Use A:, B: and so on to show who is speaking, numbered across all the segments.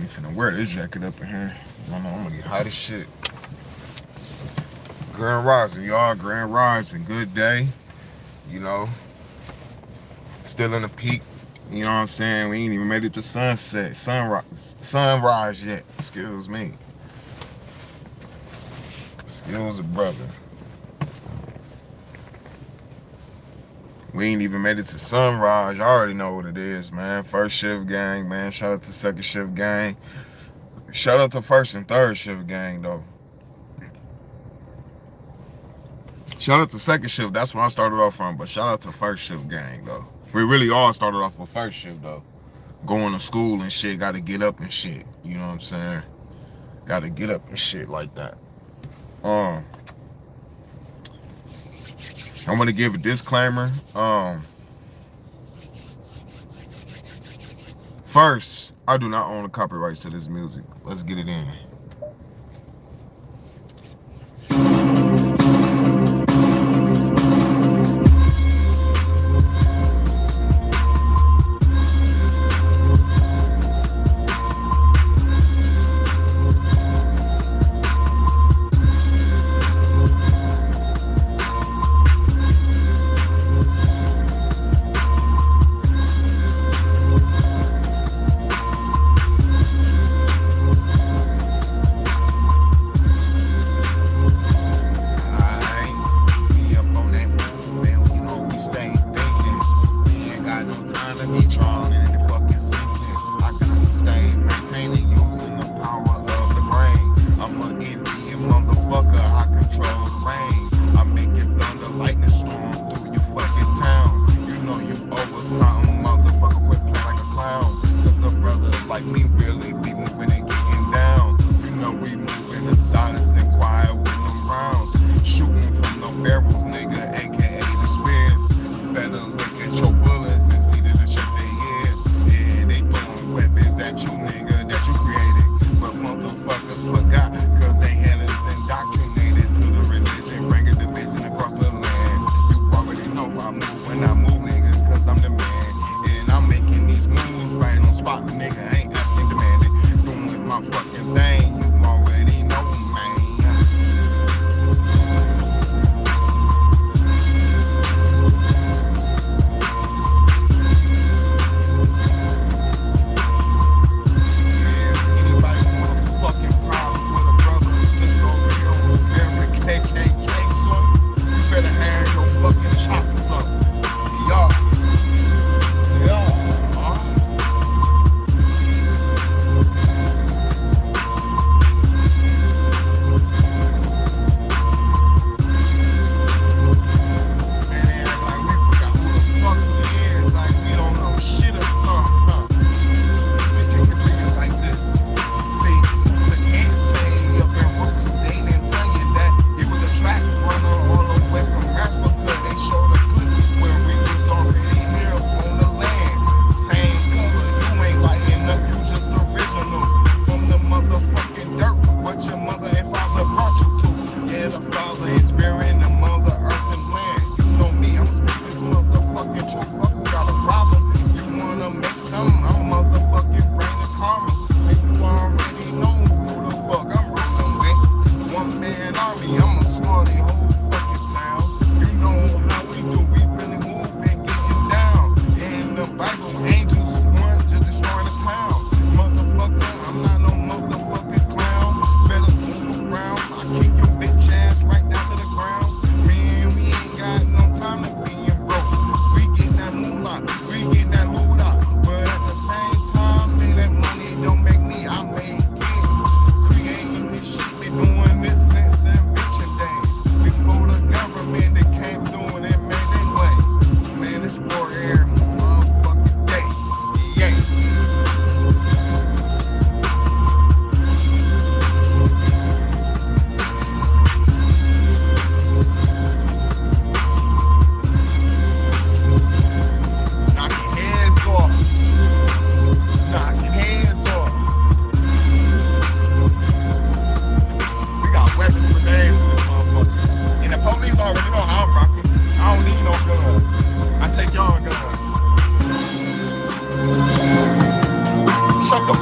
A: finna wear this jacket up in here. I know I'm gonna get hot as shit. Grand Rising, y'all. Grand Rising. Good day. You know, still in the peak. You know what I'm saying? We ain't even made it to sunrise yet. Excuse me. Excuse a brother. We ain't even made it to sunrise. Y'all already know what it is, man. First shift gang, man. Shout out to second shift gang. Shout out to first and third shift gang, though. Shout out to second shift. That's where I started off from. But shout out to first shift gang, though. We really all started off with first shift, though. Going to school and shit. Got to get up and shit. You know what I'm saying? Got to get up and shit like that. I'm going to give a disclaimer. First, I do not own the copyrights to this music. Let's get it in.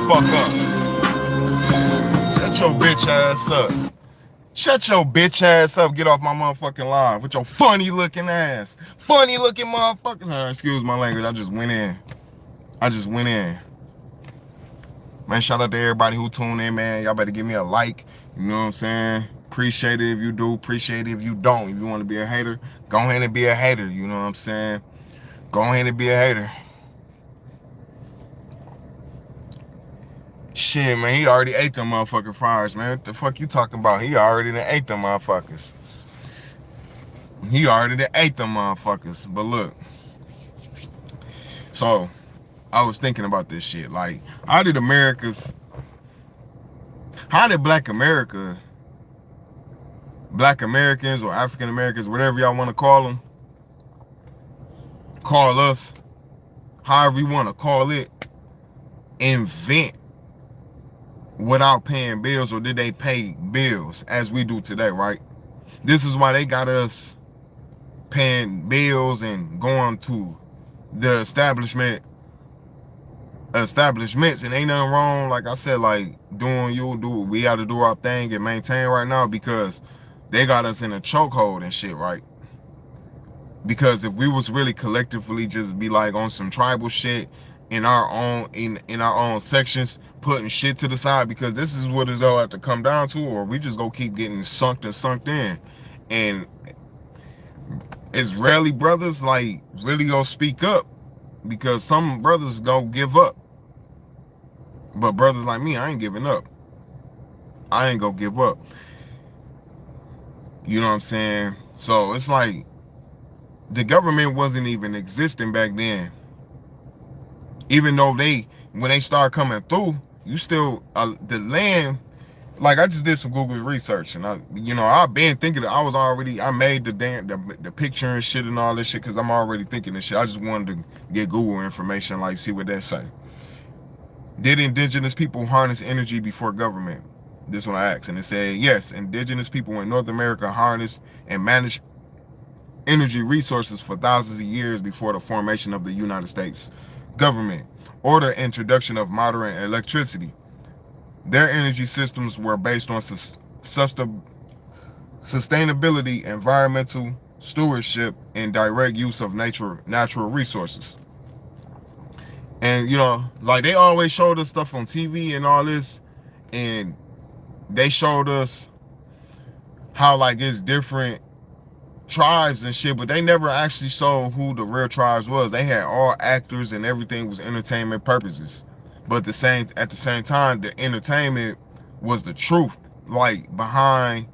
A: fuck up. Shut your bitch ass up. Shut your bitch ass up. Get off my motherfucking line with your funny looking ass. Funny looking motherfucking. Excuse my language. I just went in. Man, shout out to everybody who tuned in, man. Y'all better give me a like. You know what I'm saying? Appreciate it if you do. Appreciate it if you don't. If you want to be a hater, go ahead and be a hater. You know what I'm saying? Go ahead and be a hater. Shit, man, he already ate them motherfucking fries, man. What the fuck you talking about? He already done ate them motherfuckers. But look. So, I was thinking about this shit. Like, how did Black Americans or African Americans, whatever y'all want to call them, call us, however you want to call it, invent without paying bills, or did they pay bills as we do today, right? This is why they got us paying bills and going to the establishments, and ain't nothing wrong, like I said, like we got to do our thing and maintain right now, because they got us in a chokehold and shit, right? Because if we was really collectively just be like on some tribal shit in our own sections, putting shit to the side, because this is what it's all have to come down to, or we just go keep getting sunk in, and it's rarely brothers like really go speak up, because some brothers go give up. But brothers like me, I ain't giving up. I ain't gonna give up. You know what I'm saying? So it's like the government wasn't even existing back then. Even though when they start coming through, you still, the land, like I just did some Google research, and I've been thinking, I made the picture and shit and all this shit, because I'm already thinking this shit. I just wanted to get Google information, like see what they say. Did indigenous people harness energy before government? This one I asked, and it said, yes, indigenous people in North America harnessed and managed energy resources for thousands of years before the formation of the United States government or the introduction of modern electricity. Their energy systems were based on sustainability, environmental stewardship, and direct use of natural resources. And like they always showed us stuff on TV and all this, and they showed us how like it's different tribes and shit, but they never actually showed who the real tribes was. They had all actors and everything was entertainment purposes, but at the same time, the entertainment was the truth, like behind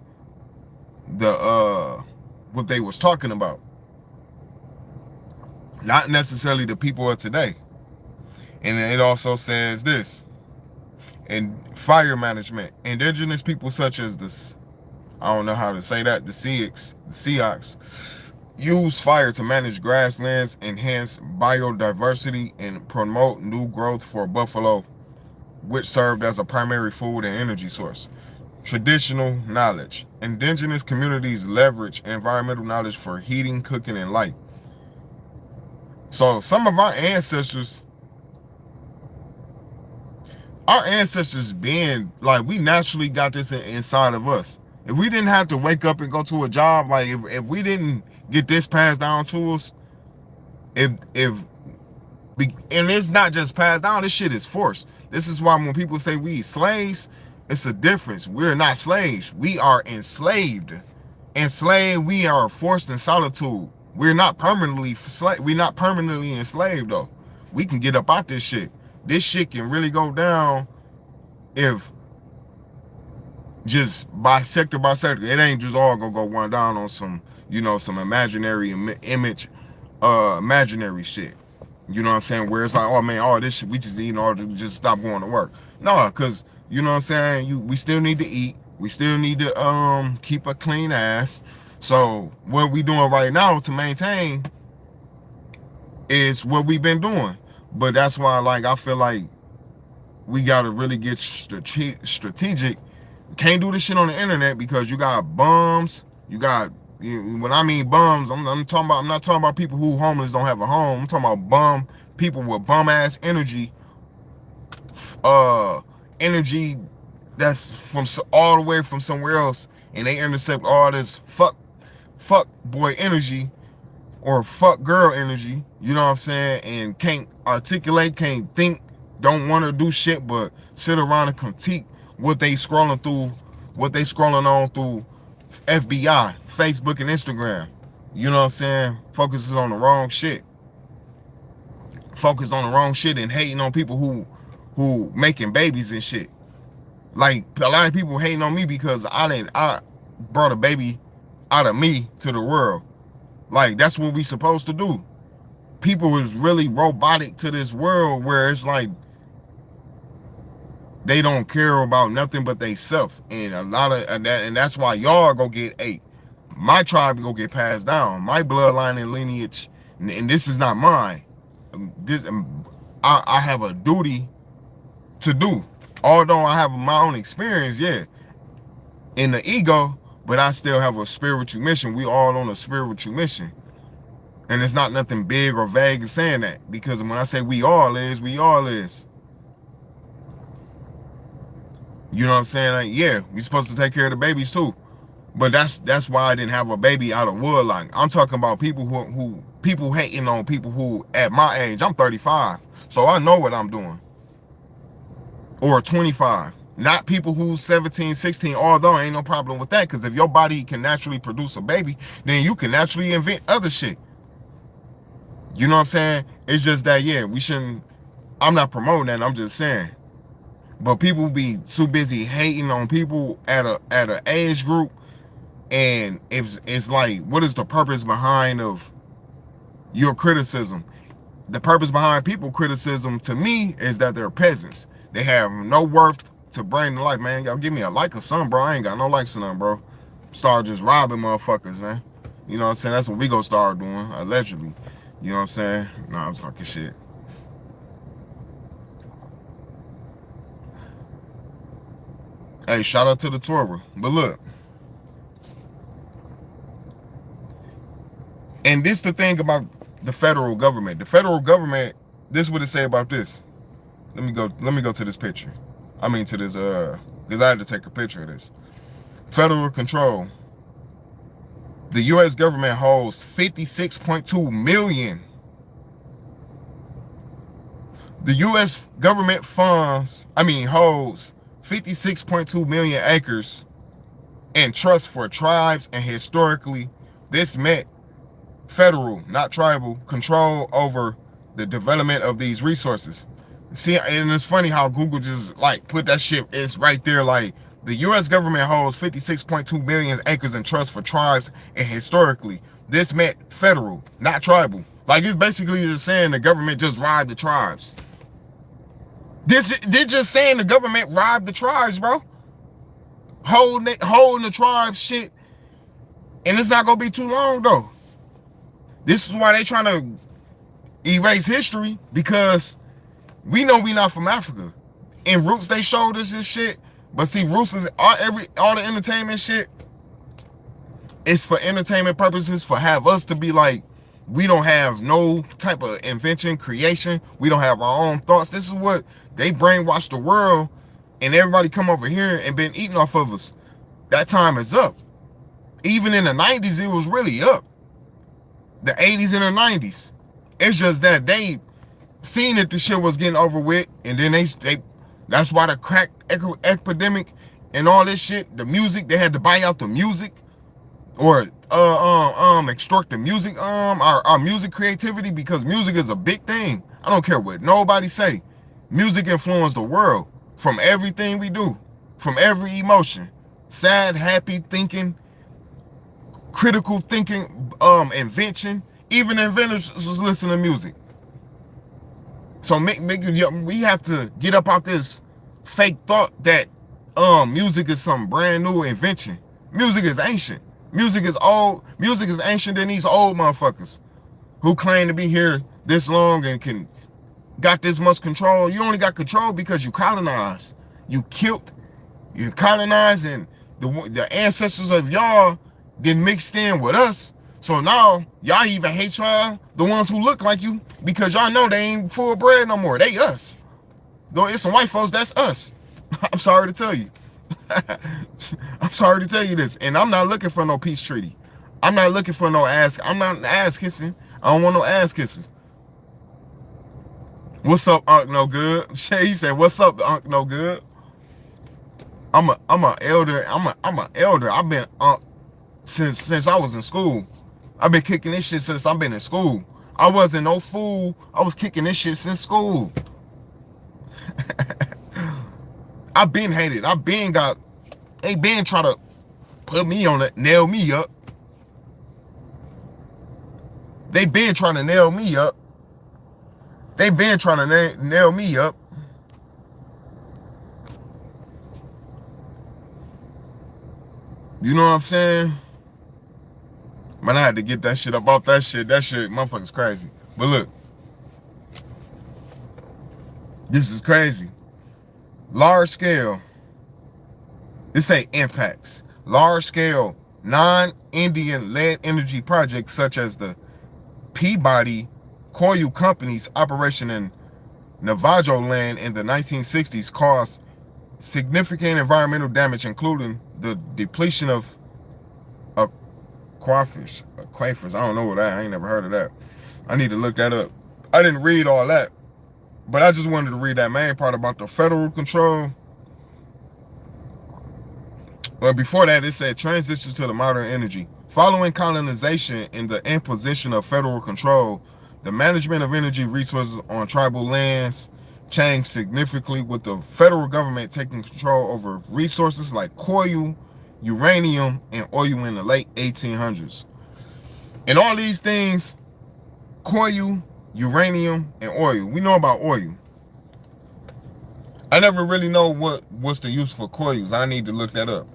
A: the what they was talking about, not necessarily the people of today. And it also says this: in fire management, indigenous people such as I don't know how to say that, the Sioux, use fire to manage grasslands, enhance biodiversity, and promote new growth for buffalo, which served as a primary food and energy source. Traditional knowledge. Indigenous communities leverage environmental knowledge for heating, cooking, and light. So some of our ancestors being like, we naturally got this inside of us. If we didn't have to wake up and go to a job, like if we didn't get this passed down to us, and it's not just passed down, this shit is forced. This is why when people say we slaves, it's a difference. We're not slaves. We are enslaved. Enslaved, we are forced in solitude. We're not permanently enslaved though. We can get up out this shit. This shit can really go down if just by sector, it ain't just all gonna go one down on some, some imaginary image, imaginary shit. You know what I'm saying? Where it's like, oh man, all this shit, we just just stop going to work. No, because you know what I'm saying? We still need to eat. We still need to keep a clean ass. So what we doing right now to maintain is what we've been doing. But that's why, like, I feel like we gotta really get strategic. Can't do this shit on the internet, because you got bums. When I mean bums, I'm not talking about people who homeless don't have a home. I'm talking about people with bum ass energy. Energy that's from all the way from somewhere else, and they intercept all this fuck boy energy or fuck girl energy, you know what I'm saying, and can't articulate, can't think, don't want to do shit but sit around and critique what they scrolling on through FBI, Facebook, and Instagram. You know what I'm saying? Focuses on the wrong shit. Focus on the wrong shit and hating on people who making babies and shit. Like, a lot of people hating on me because I brought a baby out of me to the world. Like, that's what we supposed to do. People is really robotic to this world where it's like they don't care about nothing but they self. And a lot of that, and that's why y'all go get ate. My tribe go get passed down. My bloodline and lineage, and this is not mine. I have a duty to do. Although I have my own experience, yeah, in the ego, but I still have a spiritual mission. We all on a spiritual mission. And it's not nothing big or vague in saying that. Because when I say we all is, we all is. You know what I'm saying? Like, yeah, we supposed to take care of the babies too. But that's why I didn't have a baby out of woodlock. I'm talking about people who people hating on people who at my age. I'm 35, so I know what I'm doing. Or 25. Not people who's 17, 16, although ain't no problem with that, because if your body can naturally produce a baby, then you can naturally invent other shit. You know what I'm saying? It's just that, yeah, we shouldn't, I'm not promoting that, I'm just saying. But people be too busy hating on people at an age group, and it's like, what is the purpose behind of your criticism? The purpose behind people criticism to me is that they're peasants. They have no worth to bring to life, man. Y'all give me a like or something, bro. I ain't got no likes or nothing, bro. Start just robbing motherfuckers, man. You know what I'm saying? That's what we gonna start doing, allegedly. You know what I'm saying? Nah, I'm talking shit. Hey, shout out to the Torah. But look. And this the thing about the federal government. The federal government, this is what it say about this. Let me go to this picture. I mean to this because I had to take a picture of this. Federal control. The US government holds 56.2 million. The US government holds 56.2 million acres in trust for tribes, and historically this meant federal, not tribal, control over the development of these resources. See, and it's funny how Google just like put that shit, it's right there, like the US government holds 56.2 million acres in trust for tribes, and historically this meant federal, not tribal. Like, it's basically just saying the government just robbed the tribes. They're just saying the government robbed the tribes, bro. Holding the tribes shit. And it's not gonna be too long though. This is why they trying to erase history, because we know we not from Africa. In Roots they showed us this shit, but see, Roots is all the entertainment shit. It's for entertainment purposes, for have us to be like, we don't have no type of invention, creation. We don't have our own thoughts. This is what they brainwash the world, and everybody come over here and been eating off of us. That time is up. Even in the 90s, it was really up. The 80s and the 90s. It's just that they seen that the shit was getting over with, and then they that's why the crack epidemic and all this shit, the music, they had to buy out the music, or extort the music, our music creativity, because music is a big thing. I don't care what nobody say. Music influenced the world from everything we do, from every emotion, sad, happy thinking, critical thinking, invention. Even inventors was listening to music. So we have to get up out this fake thought that music is some brand new invention. Music is ancient. Music is old. Music is ancient than these old motherfuckers who claim to be here this long and got this much control. You only got control because you colonized. You killed, you colonized, and the ancestors of y'all then mixed in with us. So now y'all even hate y'all, the ones who look like you, because y'all know they ain't full bread no more. They us. Though it's some white folks, that's us. I'm sorry to tell you. I'm sorry to tell you this. And I'm not looking for no peace treaty. I'm not looking for no ass. I'm not ass kissing. I don't want no ass kisses. What's up, Unc No Good? He said, what's up, Unc No Good? I'm a elder. I'm a elder. I've been since I was in school. I've been kicking this shit since I've been in school. I wasn't no fool. I was kicking this shit since school. I've been hated. They been trying to put me on it, nail me up. They been trying to nail me up. They been trying to nail me up. You know what I'm saying? Man, I had to get that shit up off that shit. That shit, motherfucker's crazy. But look, this is crazy. Large scale. This ain't impacts. Large scale, non-Indian led energy projects such as the Peabody Coal Company's operation in Navajo land in the 1960s caused significant environmental damage, including the depletion of aquifers. I don't know what that. I ain't never heard of that. I need to look that up. I didn't read all that, but I just wanted to read that main part about the federal control. But before that, it said transition to the modern energy. Following colonization and the imposition of federal control, the management of energy resources on tribal lands changed significantly, with the federal government taking control over resources like coal, uranium, and oil in the late 1800s. And all these things, coal, uranium, and oil. We know about oil. I never really know what's the use for coils. I need to look that up.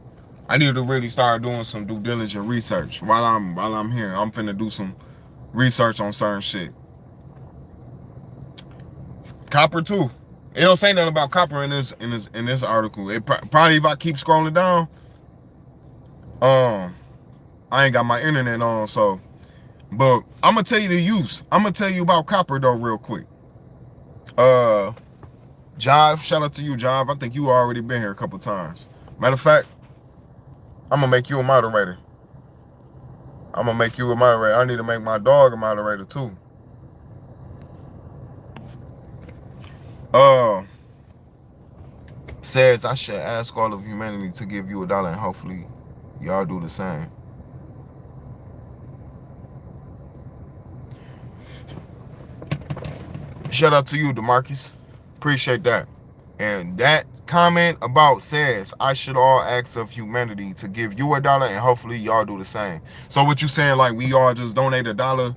A: I need to really start doing some due diligent research while I'm here. I'm finna do some research on certain shit. Copper too. It don't say nothing about copper in this article. It probably, if I keep scrolling down, I ain't got my internet on, so. But I'm gonna tell you the use. I'm gonna tell you about copper though, real quick. Jive, shout out to you, Jive. I think you already been here a couple times. Matter of fact, I'm gonna make you a moderator. I need to make my dog a moderator too. Says I should ask all of humanity to give you $1 and hopefully y'all do the same. Shout out to you, DeMarcus. Appreciate that. And that comment about says I should all ask of humanity to give you $1 and hopefully y'all do the same. So what you saying, like we all just donate $1?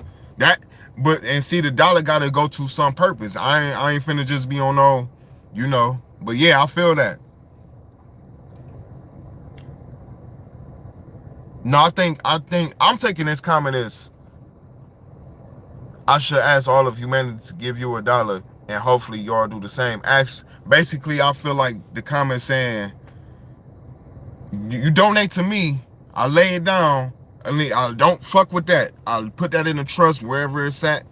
A: And see, the dollar gotta go to some purpose. I ain't finna just be on no, you know. But yeah, I feel that. No, I think I'm taking this comment as I should ask all of humanity to give you $1 and hopefully y'all do the same. Basically, I feel like the comment saying, you donate to me, I lay it down, I don't fuck with that. I'll put that in a trust wherever it's at,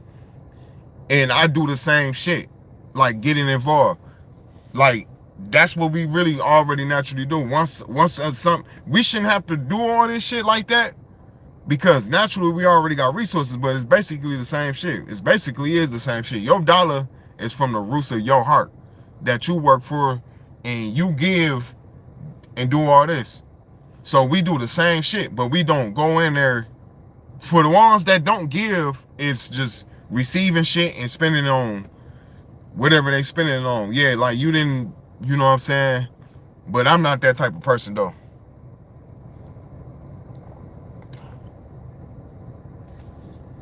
A: and I do the same shit, like getting involved. Like, that's what we really already naturally do. Once we shouldn't have to do all this shit like that, because naturally we already got resources, but it's basically the same shit. It basically is the same shit. Your dollar is from the roots of your heart that you work for and you give and do all this. So we do the same shit, but we don't go in there. For the ones that don't give, it's just receiving shit and spending it on whatever they spending it on. Yeah, like you didn't, you know what I'm saying? But I'm not that type of person though.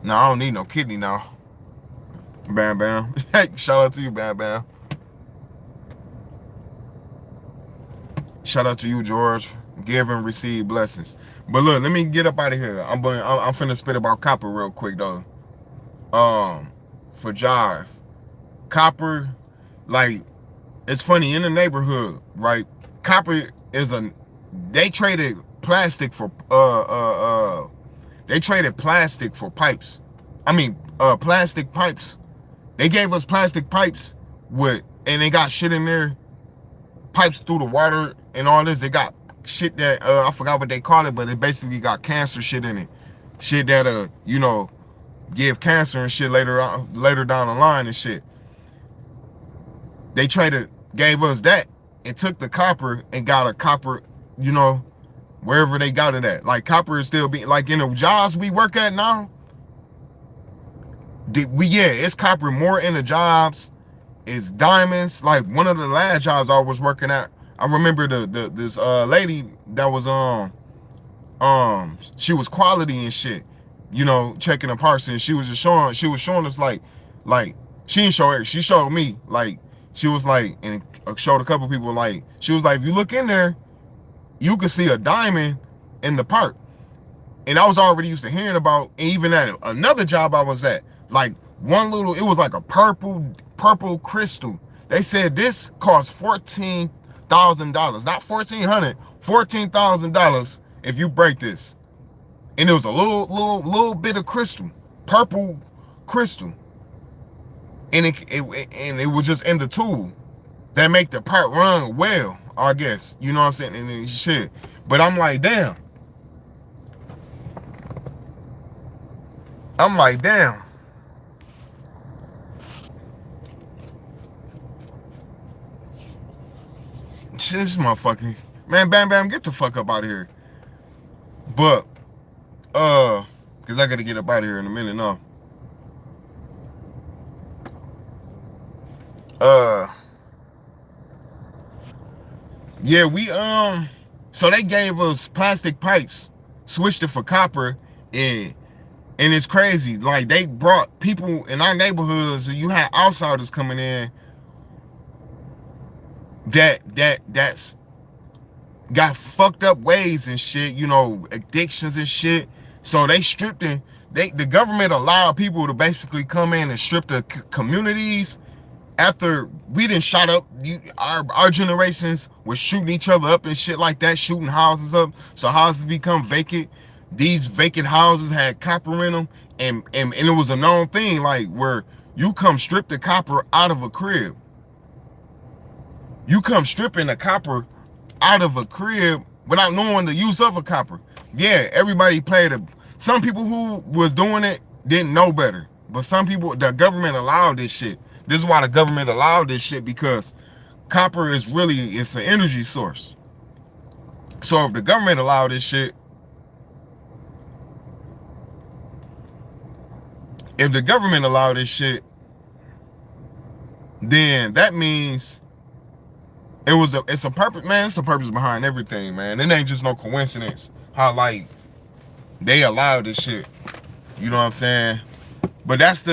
A: No, I don't need no kidney now. Bam Bam. Shout out to you, Bam Bam. Shout out to you, George. Give and receive blessings. But look, let me get up out of here. I'm finna spit about copper real quick though. For Jive, copper, like, it's funny in the neighborhood, right? Copper is they traded plastic for pipes. I mean, plastic pipes. They gave us plastic pipes and they got shit in there pipes through the water and all this. They got shit that I forgot what they call it, but it basically got cancer shit in it. Shit that you know, give cancer and shit later down the line and shit. They gave us that and took the copper and got a copper, you know, wherever they got it at. Like copper is still being, like in the jobs we work at now, it's copper more in the jobs. It's diamonds. Like one of the last jobs I was working at, I remember this lady that was she was quality and shit, you know, checking the parts, and she was showing us like she didn't show her, she showed me, like she was like, and showed a couple people, like she was like, if you look in there, you can see a diamond in the part. And I was already used to hearing about, even at another job I was at, like one little, it was like a purple crystal. They said this cost $14,000, not $1,400, $14,000 if you break this. And it was a little bit of crystal, purple crystal, and it was just in the tool that make the part run well, I guess. You know what I'm saying? And shit. But I'm like, damn. This motherfucking man, Bam Bam, get the fuck up out of here. But cause I gotta get up out of here in a minute now. Yeah, we so they gave us plastic pipes, switched it for copper, and it's crazy. Like they brought people in our neighborhoods, and you had outsiders coming in that's got fucked up ways and shit, you know, addictions and shit. So they stripped in. The government allowed people to basically come in and strip the communities. After we done shot up, our generations was shooting each other up and shit like that, shooting houses up, so houses become vacant. These vacant houses had copper in them, and it was a known thing, like where you come strip the copper out of a crib. You come stripping the copper out of a crib without knowing the use of a copper. Yeah, everybody some people who was doing it didn't know better, but some people, the government allowed this shit. This is why the government allowed this shit, because copper is it's an energy source. So if the government allowed this shit, then that means it's a purpose, man. It's a purpose behind everything, man. It ain't just no coincidence how like they allowed this shit. You know what I'm saying? But that's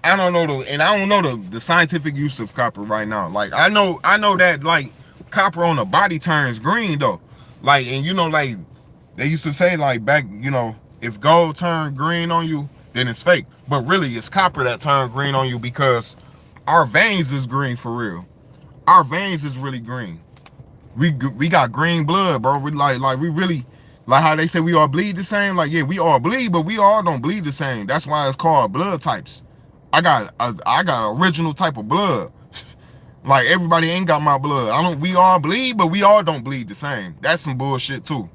A: I don't know the scientific use of copper right now. Like I know that like copper on the body turns green though. Like, and you know, like they used to say like back, you know, if gold turned green on you, then it's fake. But really it's copper that turned green on you, because our veins is green for real. Our veins is really green. We got green blood, bro. We like we really, like how they say we all bleed the same. Like, yeah, we all bleed, but we all don't bleed the same. That's why it's called blood types. I got an original type of blood. Like everybody ain't got my blood. We all bleed, but we all don't bleed the same. That's some bullshit too.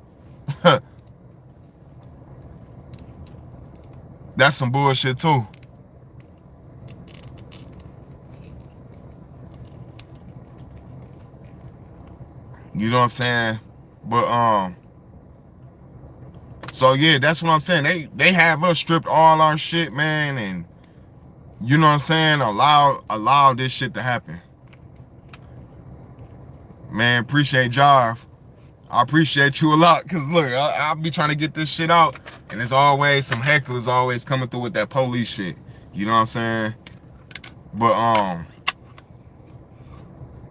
A: That's some bullshit too. You know what I'm saying? But so yeah, that's what I'm saying. They have us stripped all our shit, man, and you know what I'm saying? Allow this shit to happen. Man, appreciate y'all. I appreciate you a lot, cause look, I'll be trying to get this shit out, and there's always some hecklers always coming through with that police shit. You know what I'm saying? But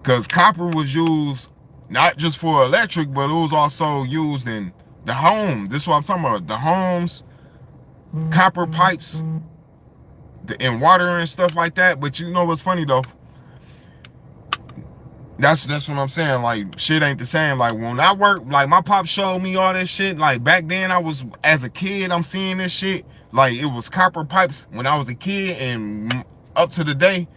A: cause copper was used not just for electric, but it was also used in the home. This is what I'm talking about. The homes, copper pipes, and water and stuff like that. But you know what's funny though? That's what I'm saying. Like, shit ain't the same. Like, when I work, like my pop showed me all this shit. Like back then, as a kid, I'm seeing this shit. Like, it was copper pipes when I was a kid, and up to the day,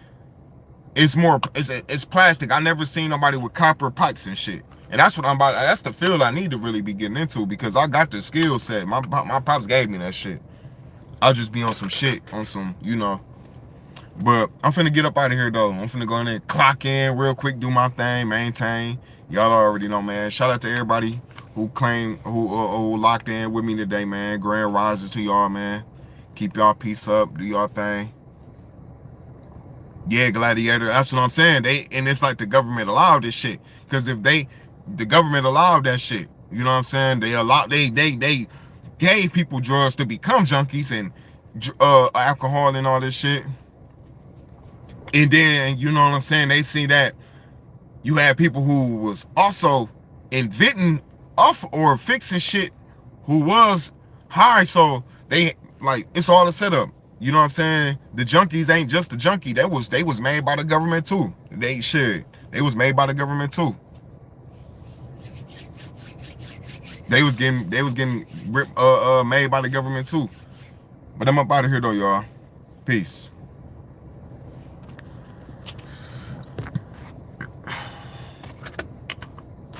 A: it's more, it's plastic. I never seen nobody with copper pipes and shit. And that's what I'm about. That's the field I need to really be getting into because I got the skill set. My pops gave me that shit. I'll just be on some shit, on some, you know. But I'm finna get up out of here though. I'm finna go in there, clock in real quick, do my thing, maintain. Y'all already know, man. Shout out to everybody who who locked in with me today, man. Grand rises to y'all, man. Keep y'all peace up, do y'all thing. Yeah, Gladiator. That's what I'm saying. And it's like the government allowed this shit. Cause if the government allowed that shit, you know what I'm saying? They gave people drugs to become junkies and alcohol and all this shit. And then, you know what I'm saying? They see that you had people who was also inventing off or fixing shit who was high. So they like, it's all a setup. You know what I'm saying? The junkies ain't just a junkie. They was made by the government too. They was made by the government too. They was getting made by the government too. But I'm up out of here though, y'all. Peace.